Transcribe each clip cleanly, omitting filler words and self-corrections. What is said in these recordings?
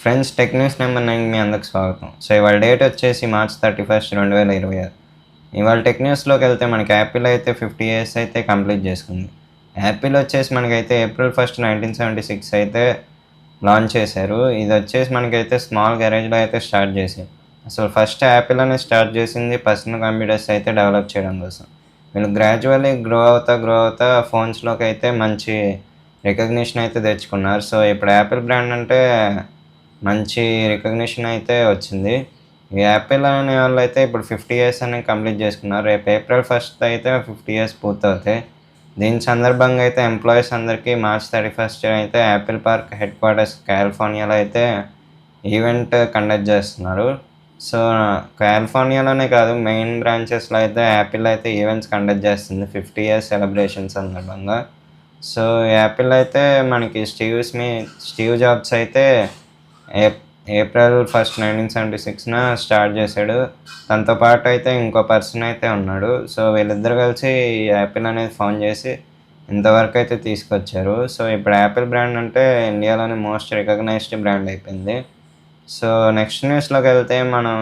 Friends tech news number 9 మీ అందరికి స్వాగతం. So ఇవాళ డేట్ వచ్చేసి మార్చ్ 31, 2026. ఇవాళ టెక్ న్యూస్లోకి వెళ్తే మనకి యాపిల్ అయితే 50 ఇయర్స్ అయితే కంప్లీట్ చేసుకుంది. యాపిల్ వచ్చేసి మనకైతే April 1, 1976 అయితే లాంచ్ చేశారు. ఇది వచ్చేసి మనకైతే స్మాల్ గ్యారేజ్లో అయితే స్టార్ట్ చేశారు. అసలు ఫస్ట్ యాపిల్ అనేది స్టార్ట్ చేసింది పర్సనల్ కంప్యూటర్స్ అయితే డెవలప్ చేయడం కోసం. వీళ్ళు గ్రాడ్యువల్లీ గ్రో అవుతా ఫోన్స్లోకి అయితే మంచి రికగ్నిషన్ అయితే తెచ్చుకున్నారు. సో ఇప్పుడు యాపిల్ బ్రాండ్ అంటే మంచి రికగ్నిషన్ అయితే వచ్చింది. ఈ యాపిల్ అనే వాళ్ళైతే ఇప్పుడు 50 ఇయర్స్ అనేది కంప్లీట్ చేసుకున్నారు. రేపు April 1 అయితే 50 ఇయర్స్ పూర్తవుతాయి. దీని సందర్భంగా అయితే ఎంప్లాయీస్ అందరికీ March 31 అయితే యాపిల్ పార్క్ హెడ్ క్వార్టర్స్ కాలిఫోర్నియాలో అయితే ఈవెంట్ కండక్ట్ చేస్తున్నారు. సో కాలిఫోర్నియాలోనే కాదు, మెయిన్ బ్రాంచెస్లో అయితే యాపిల్ అయితే ఈవెంట్స్ కండక్ట్ చేస్తుంది 50 ఇయర్స్ సెలబ్రేషన్ సందర్భంగా. సో యాపిల్ అయితే మనకి స్టీవ్ జాబ్స్ అయితే April 1, 1976 స్టార్ట్ చేశాడు. తనతో పాటు అయితే ఇంకో పర్సన్ అయితే ఉన్నాడు. సో వీళ్ళిద్దరు కలిసి యాపిల్ అనేది ఫౌండ్ చేసి ఇంతవరకు అయితే తీసుకొచ్చారు. సో ఇప్పుడు యాపిల్ బ్రాండ్ అంటే ఇండియాలోని మోస్ట్ రికగ్నైజ్డ్ బ్రాండ్ అయిపోయింది. సో నెక్స్ట్ న్యూస్లోకి వెళ్తే మనం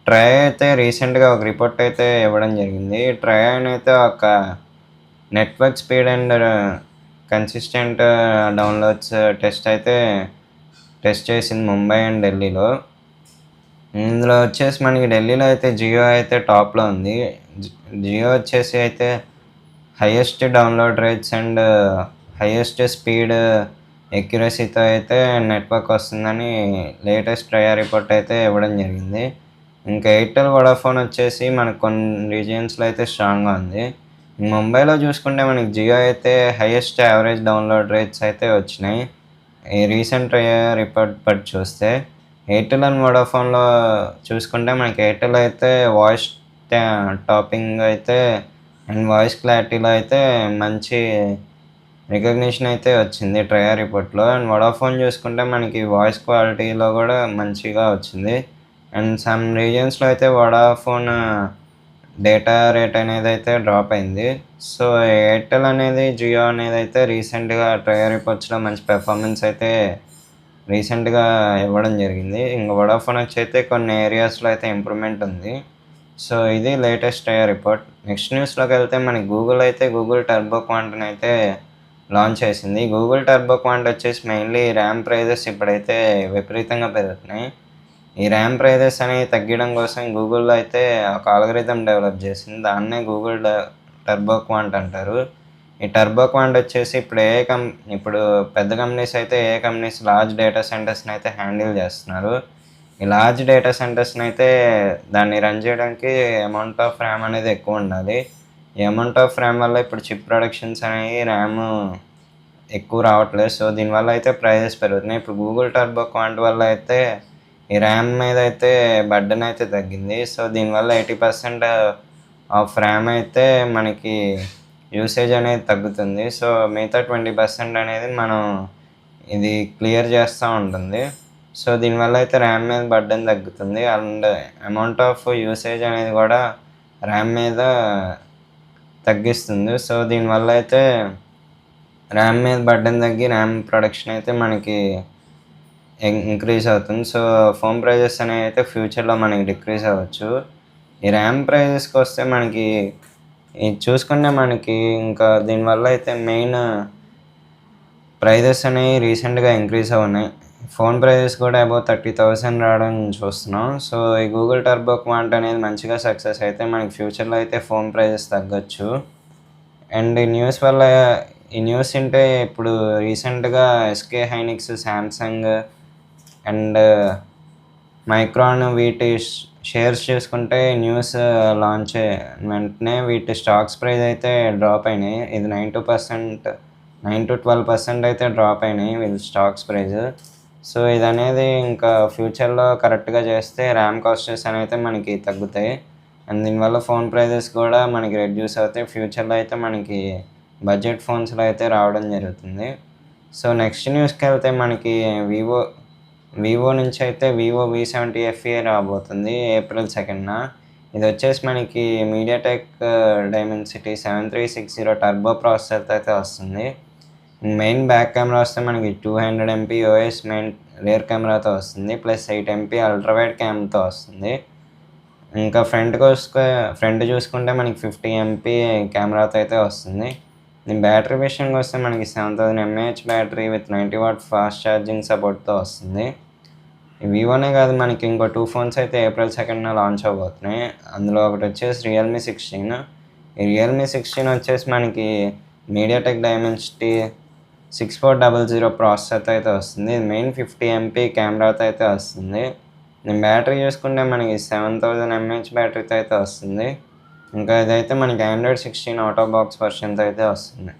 ట్రై అయితే రీసెంట్గా ఒక రిపోర్ట్ అయితే ఇవ్వడం జరిగింది. ట్రై అయితే ఒక network speed and consistent downloads test చేసింది ముంబై అండ్ ఢిల్లీలో. ఇందులో వచ్చేసి మనకి ఢిల్లీలో అయితే జియో అయితే టాప్లో ఉంది. జియో వచ్చేసి అయితే highest download rates and highest speed ఎక్యురసీతో అయితే నెట్వర్క్ వస్తుందని లేటెస్ట్ ట్రయల్ రిపోర్ట్ అయితే ఇవ్వడం జరిగింది. ఇంకా ఎయిర్టెల్, వోడాఫోన్ వచ్చేసి మనకు కొన్ని రీజియన్స్లో అయితే స్ట్రాంగ్గా ఉంది. ముంబైలో చూసుకుంటే మనకి జియో అయితే హైయెస్ట్ యావరేజ్ డౌన్లోడ్ రేట్స్ అయితే వచ్చినాయి ఈ రీసెంట్ రిపోర్ట్ బట్టి చూస్తే. ఎయిర్టెల్ అండ్ వోడాఫోన్లో చూసుకుంటే మనకి ఎయిర్టెల్ అయితే వాయిస్ టాపింగ్ అయితే అండ్ వాయిస్ క్లారిటీలో అయితే మంచి రికగ్నిషన్ అయితే వచ్చింది ట్రయల్ రిపోర్ట్లో. అండ్ వోడాఫోన్ చూసుకుంటే మనకి వాయిస్ క్వాలిటీలో కూడా మంచిగా వచ్చింది. అండ్ సమ్ రీజియన్స్లో అయితే వోడాఫోన్ డేటా రేట్ అనేది అయితే డ్రాప్ అయింది. సో ఎయిర్టెల్ అనేది, జియో అనేది అయితే రీసెంట్గా ట్రయల్ రిపోర్ట్స్లో మంచి పెర్ఫార్మెన్స్ అయితే రీసెంట్గా ఇవ్వడం జరిగింది. ఇంకా వోడాఫోన్ వచ్చి అయితే కొన్ని ఏరియాస్లో అయితే ఇంప్రూవ్మెంట్ ఉంది. సో ఇది లేటెస్ట్ ట్రయల్ రిపోర్ట్. నెక్స్ట్ న్యూస్లోకి వెళ్తే మనకి గూగుల్ టర్బో క్వాంట్ని అయితే లాంచ్ చేసింది. గూగుల్ టర్బో క్వాంట్ వచ్చేసి మెయిన్లీ ర్యామ్ ప్రైజెస్ ఇప్పుడైతే విపరీతంగా పెరుగుతున్నాయి. ఈ ర్యామ్ ప్రైజెస్ అనేవి తగ్గడం కోసం గూగుల్లో అయితే ఒక ఆల్గరిథం డెవలప్ చేసింది. దాన్నే గూగుల్ టర్బో క్వాంట్ అంటారు. ఈ టర్బో క్వాంట్ వచ్చేసి ఇప్పుడు పెద్ద కంపెనీస్ అయితే లార్జ్ డేటా సెంటర్స్ని అయితే హ్యాండిల్ చేస్తున్నారు. ఈ లార్జ్ డేటా సెంటర్స్ని అయితే దాన్ని రన్ చేయడానికి అమౌంట్ ఆఫ్ ర్యామ్ అనేది ఎక్కువ ఉండాలి. ఈ అమౌంట్ ఆఫ్ ర్యామ్ వల్ల ఇప్పుడు చిప్ ప్రొడక్షన్స్ అనేవి ర్యామ్ ఎక్కువ రావట్లేదు. సో దీనివల్ల అయితే ప్రైజెస్ పెరుగుతున్నాయి. ఇప్పుడు గూగుల్ టర్బో క్వాంట్ వల్ల అయితే ఈ ర్యామ్ మీద అయితే బర్డెన్ అయితే తగ్గింది. సో దీనివల్ల 80% ఆఫ్ ర్యామ్ అయితే మనకి యూసేజ్ అనేది తగ్గుతుంది. సో మిగతా 20% అనేది మనం ఇది క్లియర్ చేస్తూ ఉంటుంది. సో దీనివల్ల అయితే ర్యామ్ మీద బర్డెన్ తగ్గుతుంది. అండ్ అమౌంట్ ఆఫ్ యూసేజ్ అనేది కూడా ర్యామ్ మీద తగ్గిస్తుంది. సో దీనివల్ల అయితే ర్యామ్ మీద బర్డెన్ తగ్గి ర్యామ్ ప్రొడక్షన్ అయితే మనకి ఇంక్రీజ్ అవుతుంది. సో ఫోన్ ప్రైజెస్ అనేవి అయితే ఫ్యూచర్లో మనకి డిక్రీజ్ అవ్వచ్చు. ఈ ర్యామ్ ప్రైజెస్కి వస్తే మనకి ఇది చూసుకుంటే మనకి ఇంకా దీనివల్ల అయితే మెయిన్ ప్రైజెస్ అనేవి రీసెంట్గా ఇంక్రీజ్ అవున్నాయి. ఫోన్ ప్రైజెస్ కూడా అబౌవ్ 30,000 రావడం చూస్తున్నాం. సో ఈ గూగుల్ టర్బో క్వాంట్ అనేది మంచిగా సక్సెస్ అయితే మనకి ఫ్యూచర్లో అయితే ఫోన్ ప్రైజెస్ తగ్గొచ్చు. అండ్ ఈ న్యూస్ అంటే ఇప్పుడు రీసెంట్గా ఎస్కే హైనిక్స్, శాంసంగ్ అండ్ మైక్రాన్ వీటి షేర్స్ చూసుకుంటే న్యూస్ లాంచ్ వెంటనే వీటి స్టాక్స్ ప్రైస్ అయితే డ్రాప్ అయినాయి. ఇది 9-12% అయితే డ్రాప్ అయినాయి వీళ్ళ స్టాక్స్ ప్రైస్. సో ఇది అనేది ఇంకా ఫ్యూచర్లో కరెక్ట్గా చేస్తే ర్యామ్ కాస్టెస్ అనేవి మనకి తగ్గుతాయి. అండ్ దీనివల్ల ఫోన్ ప్రైజెస్ కూడా మనకి రెడ్యూస్ అవుతాయి. ఫ్యూచర్లో అయితే మనకి బడ్జెట్ ఫోన్స్లో అయితే రావడం జరుగుతుంది. సో నెక్స్ట్ న్యూస్కి వెళ్తే మనకి వివో నుంచి అయితే వివో V70 FE రాబోతుంది April 2న. ఇది వచ్చేసి మనకి మీడియాటెక్ డైమెన్సిటీ 7360 టర్బో ప్రాసెసర్తో అయితే వస్తుంది. మెయిన్ బ్యాక్ కెమెరా వస్తే మనకి 200 MP OIS రియర్ కెమెరాతో వస్తుంది, ప్లస్ 8 MP అల్ట్రా వైడ్ క్యామ్తో వస్తుంది. ఇంకా ఫ్రంట్ చూసుకుంటే మనకి 50 MP కెమెరాతో అయితే వస్తుంది. దీని బ్యాటరీ విషయానికి వస్తే మనకి 7000 mAh battery with 90 watt fast charging సపోర్ట్తో వస్తుంది. వివోనే కాదు, మనకి ఇంకో 2 ఫోన్స్ అయితే April 2న లాంచ్ అవబోతున్నాయి. అందులో ఒకటి వచ్చేసి Realme 16. ఈ Realme 16 వచ్చేసి మనకి మీడియాటెక్ డైమెన్సిటీ 6400 ప్రాసెసర్తో అయితే వస్తుంది. ఇది మెయిన్ 50 MP కెమెరాతో అయితే వస్తుంది. దీని బ్యాటరీ చూసుకుంటే మనకి 7000 mAh బ్యాటరీతో అయితే వస్తుంది. ఇంకా ఇదైతే మనకి Android 16 అవుట్ ఆఫ్ బాక్స్ వర్షన్తో అయితే వస్తుంది.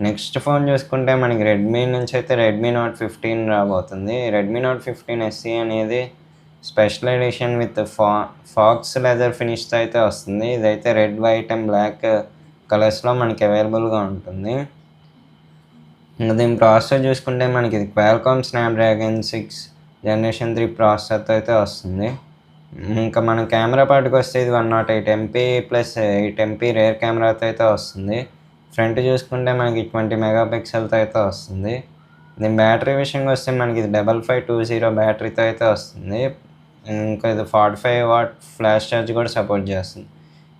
నెక్స్ట్ ఫోన్ చూసుకుంటే మనకి రెడ్మీ నుంచి అయితే Redmi Note 15 రాబోతుంది. Redmi Note 15 SE అనేది special edition with faux leather ఫినిష్తో అయితే వస్తుంది. ఇదైతే రెడ్, వైట్ అండ్ బ్లాక్ కలర్స్లో మనకి అవైలబుల్గా ఉంటుంది. ఇంకా దీని ప్రాసెసర్ చూసుకుంటే మనకి ఇది Qualcomm Snapdragon 6 Gen 3 ప్రాసెసర్తో అయితే వస్తుంది. ఇంకా మన కెమెరా పార్ట్కి వస్తే ఇది 108 MP ప్లస్ 8 MP రేర్ కెమెరాతో అయితే వస్తుంది. ఫ్రంట్ చూసుకుంటే మనకి 20 మెగాపిక్సెల్తో అయితే వస్తుంది. దీని బ్యాటరీ విషయంకి వస్తే మనకి ఇది 5520 బ్యాటరీతో అయితే వస్తుంది. ఇంకా ఇది 45 వాట్ ఫ్లాష్ ఛార్జ్ కూడా సపోర్ట్ చేస్తుంది.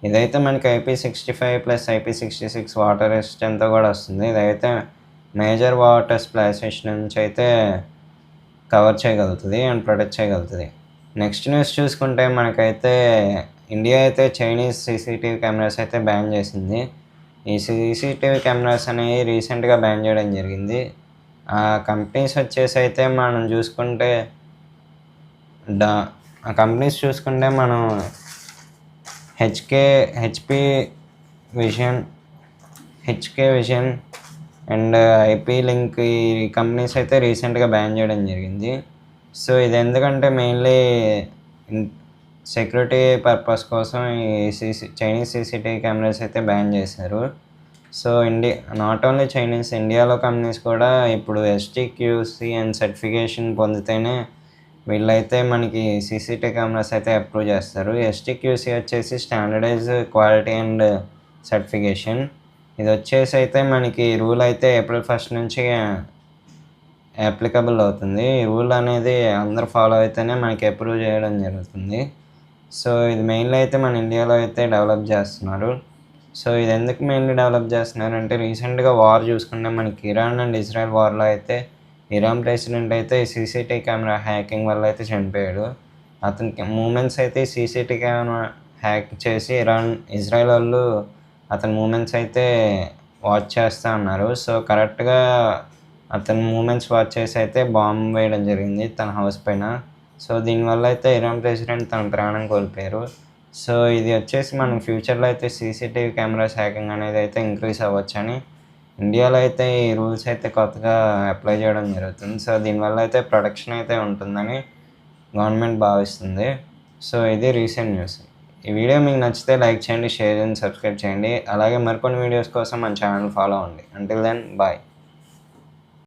ఇదైతే మనకి IP65 ప్లస్ IP66 వాటర్ రెసిస్టెంట్తో కూడా వస్తుంది. ఇదైతే మేజర్ వాటర్ స్ప్లాషెస్ నుంచి అయితే కవర్ చేయగలుగుతుంది అండ్ ప్రొటెక్ట్ చేయగలుగుతుంది. నెక్స్ట్ న్యూస్ చూసుకుంటే మనకైతే ఇండియా అయితే చైనీస్ CCTV కెమెరాస్ అయితే బ్యాన్ చేసింది. ఈ CCTV కెమెరాస్ అనేవి రీసెంట్గా బ్యాన్ చేయడం జరిగింది. ఆ కంపెనీస్ వచ్చేసి అయితే మనం చూసుకుంటే మనం HP vision and IP link ఈ కంపెనీస్ అయితే రీసెంట్గా బ్యాన్ చేయడం జరిగింది. సో ఇది ఎందుకంటే మెయిన్లీ సెక్యూరిటీ పర్పస్ కోసం ఈ చైనీస్ CCTV కెమెరాస్ అయితే బ్యాన్ చేశారు. సో నాట్ ఓన్లీ చైనీస్, ఇండియాలో కంపెనీస్ కూడా ఇప్పుడు STQC అండ్ సర్టిఫికేషన్ పొందితేనే వీళ్ళైతే మనకి CCTV కెమెరాస్ అయితే అప్రూవ్ చేస్తారు. STQC వచ్చేసి స్టాండర్డైజ్ క్వాలిటీ అండ్ సర్టిఫికేషన్. ఇది వచ్చేసి అయితే మనకి రూల్ అయితే April 1 నుంచి అప్లికబుల్ అవుతుంది. ఈ రూల్ అనేది అందరూ ఫాలో అయితేనే మనకి అప్రూవ్ చేయడం జరుగుతుంది. సో ఇది మెయిన్లీ అయితే మన ఇండియాలో అయితే డెవలప్ చేస్తున్నారు. సో ఇది ఎందుకు మెయిన్లీ డెవలప్ చేస్తున్నారంటే రీసెంట్గా వార్ చూసుకుంటే మనకి ఇరాన్ అండ్ ఇజ్రాయెల్ వార్లో అయితే ఇరాన్ ప్రెసిడెంట్ అయితే CCTV కెమెరా హ్యాకింగ్ వల్ల అయితే చనిపోయాడు. అతనికి మూమెంట్స్ అయితే CCTV కెమెరా హ్యాక్ చేసి ఇజ్రాయెల్ వాళ్ళు అతని మూమెంట్స్ అయితే వాచ్ చేస్తూ ఉన్నారు. సో కరెక్ట్గా అతని మూమెంట్స్ వాచ్ చేసి అయితే బాంబు వేయడం జరిగింది తన హౌస్ పైన. సో దీనివల్ల అయితే ఇరాన్ ప్రెసిడెంట్ తన ప్రాణం కోల్పోయారు. సో ఇది వచ్చేసి మనం ఫ్యూచర్లో అయితే CCTV కెమెరాస్ హ్యాకింగ్ అనేది అయితే ఇంక్రీజ్ అవ్వచ్చని ఇండియాలో అయితే ఈ రూల్స్ అయితే కొత్తగా అప్లై చేయడం జరుగుతుంది. సో దీనివల్ల అయితే ప్రొటెక్షన్ అయితే ఉంటుందని గవర్నమెంట్ భావిస్తుంది. సో ఇది రీసెంట్ న్యూస్. ఈ వీడియో మీకు నచ్చితే లైక్ చేయండి, షేర్ చేయండి, సబ్స్క్రైబ్ చేయండి. అలాగే మరికొన్ని వీడియోస్ కోసం మన ఛానల్ ఫాలో అవ్వండి. Until then bye.